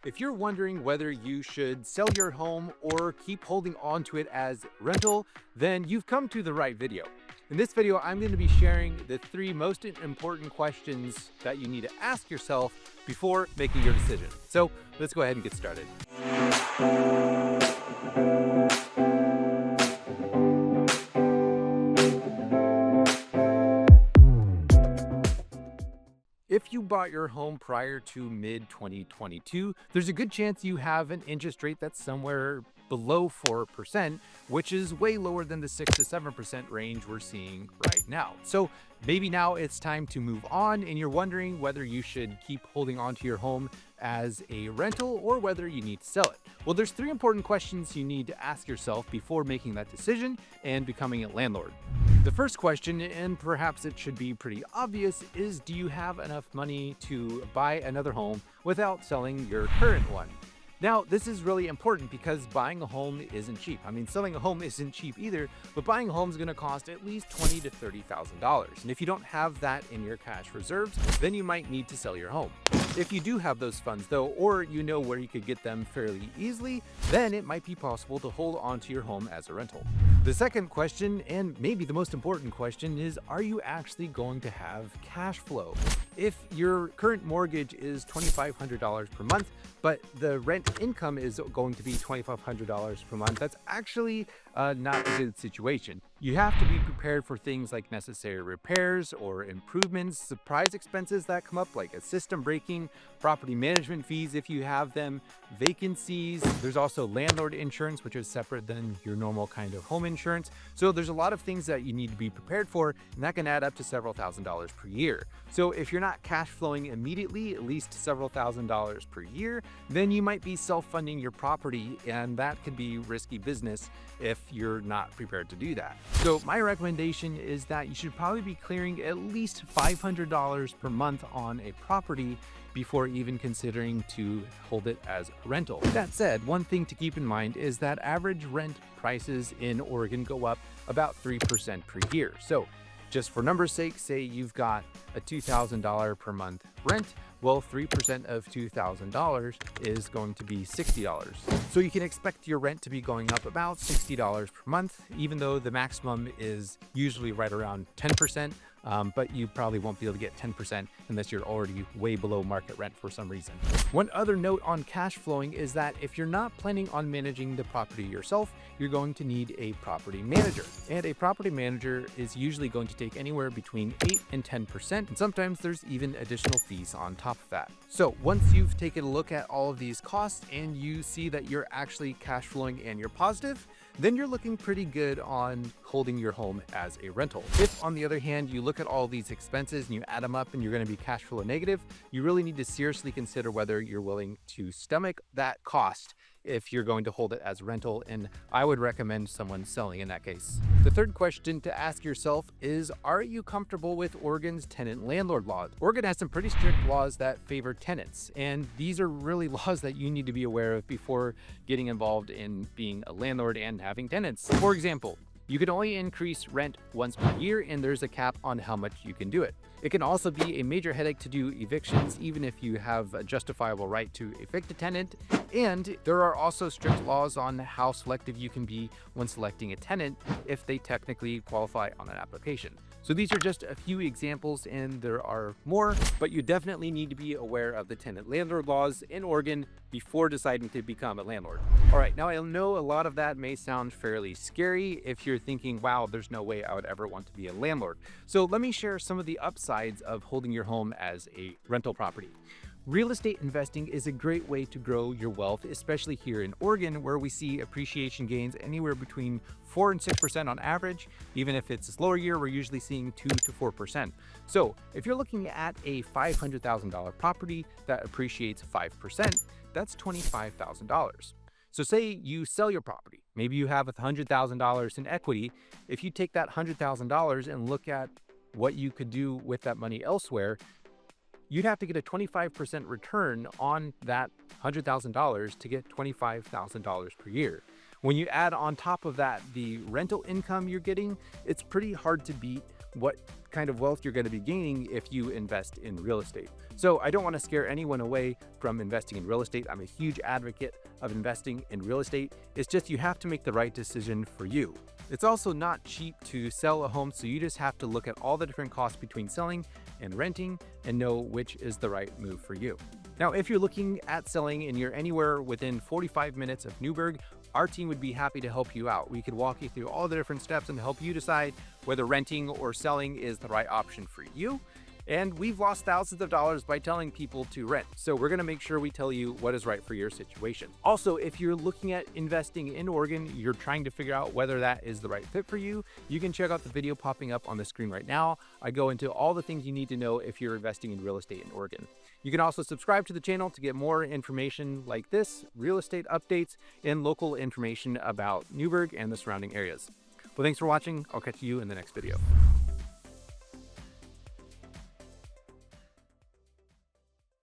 If you're wondering whether you should sell your home or keep holding on to it as rental, then you've come to the right video. In this video, I'm going to be sharing the 3 most important questions that you need to ask yourself before making your decision. So let's go ahead and get started. If you bought your home prior to mid-2022, there's a good chance you have an interest rate that's somewhere below 4%, which is way lower than the 6 to 7% range we're seeing right now. So maybe now it's time to move on and you're wondering whether you should keep holding on to your home as a rental or whether you need to sell it. Well, there's 3 important questions you need to ask yourself before making that decision and becoming a landlord. The first question, and perhaps it should be pretty obvious, is do you have enough money to buy another home without selling your current one? Now, this is really important because buying a home isn't cheap. I mean, selling a home isn't cheap either, but buying a home is going to cost at least $20,000 to $30,000. And if you don't have that in your cash reserves, then you might need to sell your home. If you do have those funds though, or you know where you could get them fairly easily, then it might be possible to hold on to your home as a rental. The second question, and maybe the most important question, is are you actually going to have cash flow? If your current mortgage is $2,500 per month, but the rent income is going to be $2,500 per month, that's actually not a good situation. You have to be prepared for things like necessary repairs or improvements, surprise expenses that come up like a system breaking, property management fees if you have them, vacancies. There's also landlord insurance, which is separate than your normal kind of home insurance. So there's a lot of things that you need to be prepared for, and that can add up to several $1,000s per year. So if you're not cash flowing immediately, at least several $1,000s per year, then you might be self-funding your property, and that could be risky business if you're not prepared to do that. So my recommendation is that you should probably be clearing at least $500 per month on a property before even considering to hold it as a rental. That said, one thing to keep in mind is that average rent prices in Oregon go up about 3% per year. So just for numbers' sake, say you've got a $2,000 per month rent, well, 3% of $2,000 is going to be $60. So you can expect your rent to be going up about $60 per month, even though the maximum is usually right around 10%. But you probably won't be able to get 10% unless you're already way below market rent for some reason. One other note on cash flowing is that if you're not planning on managing the property yourself, you're going to need a property manager. And a property manager is usually going to take anywhere between 8 and 10%, and sometimes there's even additional fees on top of that. So once you've taken a look at all of these costs and you see that you're actually cash flowing and you're positive, then you're looking pretty good on holding your home as a rental. If, on the other hand, you look at all these expenses and you add them up and you're going to be cash flow negative, you really need to seriously consider whether you're willing to stomach that cost if you're going to hold it as rental, and I would recommend someone selling in that case. The third question to ask yourself is, are you comfortable with Oregon's tenant landlord laws? Oregon has some pretty strict laws that favor tenants, and these are really laws that you need to be aware of before getting involved in being a landlord and having tenants. For example, you can only increase rent once per year, and there's a cap on how much you can do it. It can also be a major headache to do evictions, even if you have a justifiable right to evict a tenant. And there are also strict laws on how selective you can be when selecting a tenant if they technically qualify on an application. So these are just a few examples, and there are more, but you definitely need to be aware of the tenant landlord laws in Oregon before deciding to become a landlord. All right, now I know a lot of that may sound fairly scary if you're thinking, wow, there's no way I would ever want to be a landlord. So let me share some of the upsides of holding your home as a rental property. Real estate investing is a great way to grow your wealth, especially here in Oregon, where we see appreciation gains anywhere between 4 and 6% on average. Even if it's a slower year, we're usually seeing 2 to 4%. So if you're looking at a $500,000 property that appreciates 5%, that's $25,000. So say you sell your property, maybe you have $100,000 in equity. If you take that $100,000 and look at what you could do with that money elsewhere, you'd have to get a 25% return on that $100,000 to get $25,000 per year. When you add on top of that the rental income you're getting, it's pretty hard to beat what kind of wealth you're going to be gaining if you invest in real estate. So I don't want to scare anyone away from investing in real estate. I'm a huge advocate of investing in real estate. It's just you have to make the right decision for you. It's also not cheap to sell a home, so you just have to look at all the different costs between selling and renting and know which is the right move for you. Now, if you're looking at selling and you're anywhere within 45 minutes of Newburgh, our team would be happy to help you out. We could walk you through all the different steps and help you decide whether renting or selling is the right option for you. And we've lost thousands of dollars by telling people to rent. So we're gonna make sure we tell you what is right for your situation. Also, if you're looking at investing in Oregon, you're trying to figure out whether that is the right fit for you, you can check out the video popping up on the screen right now. I go into all the things you need to know if you're investing in real estate in Oregon. You can also subscribe to the channel to get more information like this, real estate updates, and local information about Newburgh and the surrounding areas. Well, thanks for watching. I'll catch you in the next video.